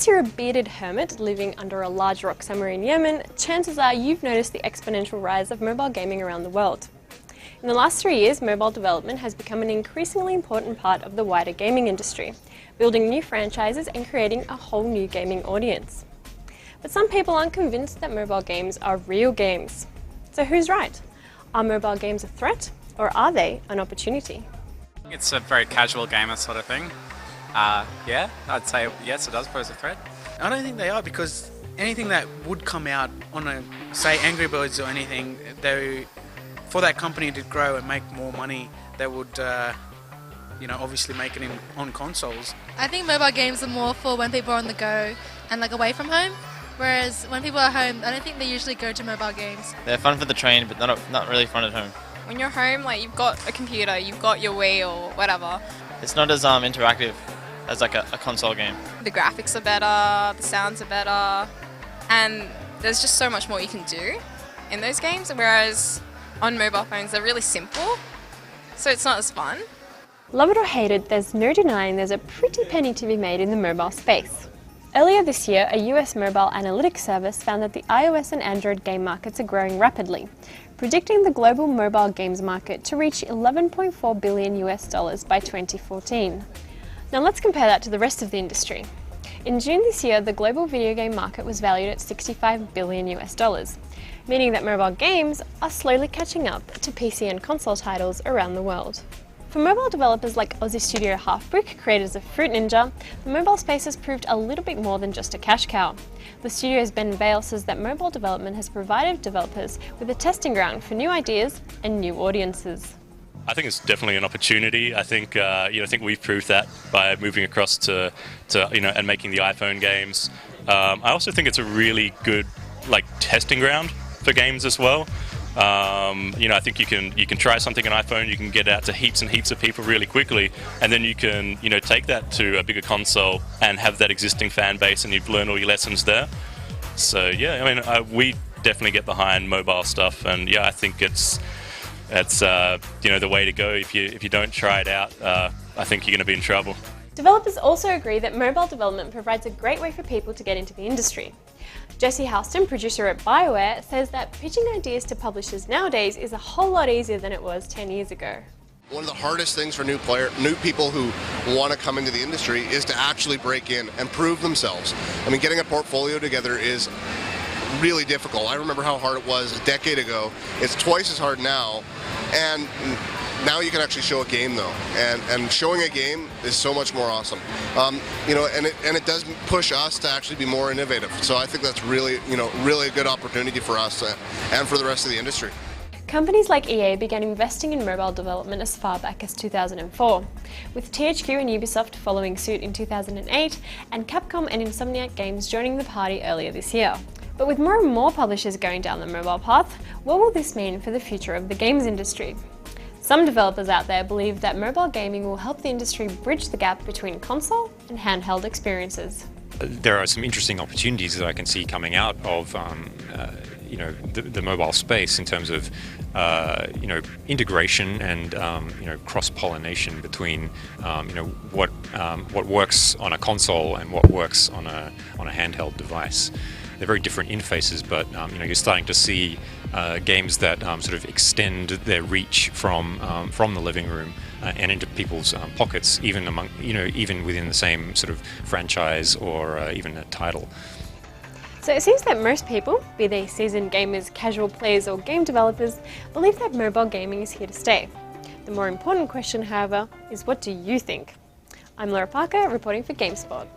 Unless you're a bearded hermit living under a large rock somewhere in Yemen, chances are you've noticed the exponential rise of mobile gaming around the world. In the last 3 years, mobile development has become an increasingly important part of the wider gaming industry, building new franchises and creating a whole new gaming audience. But some people aren't convinced that mobile games are real games. So who's right? Are mobile games a threat, or are they an opportunity? It's a very casual gamer sort of thing. Yeah, I'd say yes, it does pose a threat. I don't think they are, because anything that would come out on say Angry Birds or anything, for that company to grow and make more money, they would obviously make it on consoles. I think mobile games are more for when people are on the go and away from home, whereas when people are home, I don't think they usually go to mobile games. They're fun for the train, but not really fun at home. When you're home, you've got a computer, you've got your Wii or whatever. It's not as interactive as a console game. The graphics are better, the sounds are better, and there's just so much more you can do in those games, whereas on mobile phones they're really simple, so it's not as fun. Love it or hate it, there's no denying there's a pretty penny to be made in the mobile space. Earlier this year, a US mobile analytics service found that the iOS and Android game markets are growing rapidly, predicting the global mobile games market to reach $11.4 billion by 2014. Now let's compare that to the rest of the industry. In June this year, the global video game market was valued at $65 billion, meaning that mobile games are slowly catching up to PC and console titles around the world. For mobile developers like Aussie studio Halfbrick, creators of Fruit Ninja, the mobile space has proved a little bit more than just a cash cow. The studio's Ben Vale says that mobile development has provided developers with a testing ground for new ideas and new audiences. I think it's definitely an opportunity. I think I think we've proved that by moving across to and making the iPhone games. I also think it's a really good testing ground for games as well. I think you can try something on iPhone, you can get out to heaps and heaps of people really quickly, and then you can take that to a bigger console and have that existing fan base, and you've learned all your lessons there. So yeah, we definitely get behind mobile stuff, and yeah, I think it's the way to go. If you don't try it out, I think you're going to be in trouble. Developers also agree that mobile development provides a great way for people to get into the industry. Jesse Houston, producer at BioWare, says that pitching ideas to publishers nowadays is a whole lot easier than it was 10 years ago. One of the hardest things for new people who want to come into the industry is to actually break in and prove themselves. Getting a portfolio together is really difficult. I remember how hard it was a decade ago. It's twice as hard now, and now you can actually show a game though, and showing a game is so much more awesome. And it does push us to actually be more innovative. So I think that's really a good opportunity for us and for the rest of the industry. Companies like EA began investing in mobile development as far back as 2004, with THQ and Ubisoft following suit in 2008, and Capcom and Insomniac Games joining the party earlier this year. But with more and more publishers going down the mobile path, what will this mean for the future of the games industry? Some developers out there believe that mobile gaming will help the industry bridge the gap between console and handheld experiences. There are some interesting opportunities that I can see coming out of the mobile space in terms of integration and cross-pollination between what works on a console and what works on a handheld device. They're very different interfaces, but you're starting to see games that sort of extend their reach from the living room and into people's pockets, even within the same sort of franchise or even a title. So it seems that most people, be they seasoned gamers, casual players or game developers, believe that mobile gaming is here to stay. The more important question, however, is what do you think? I'm Laura Parker, reporting for GameSpot.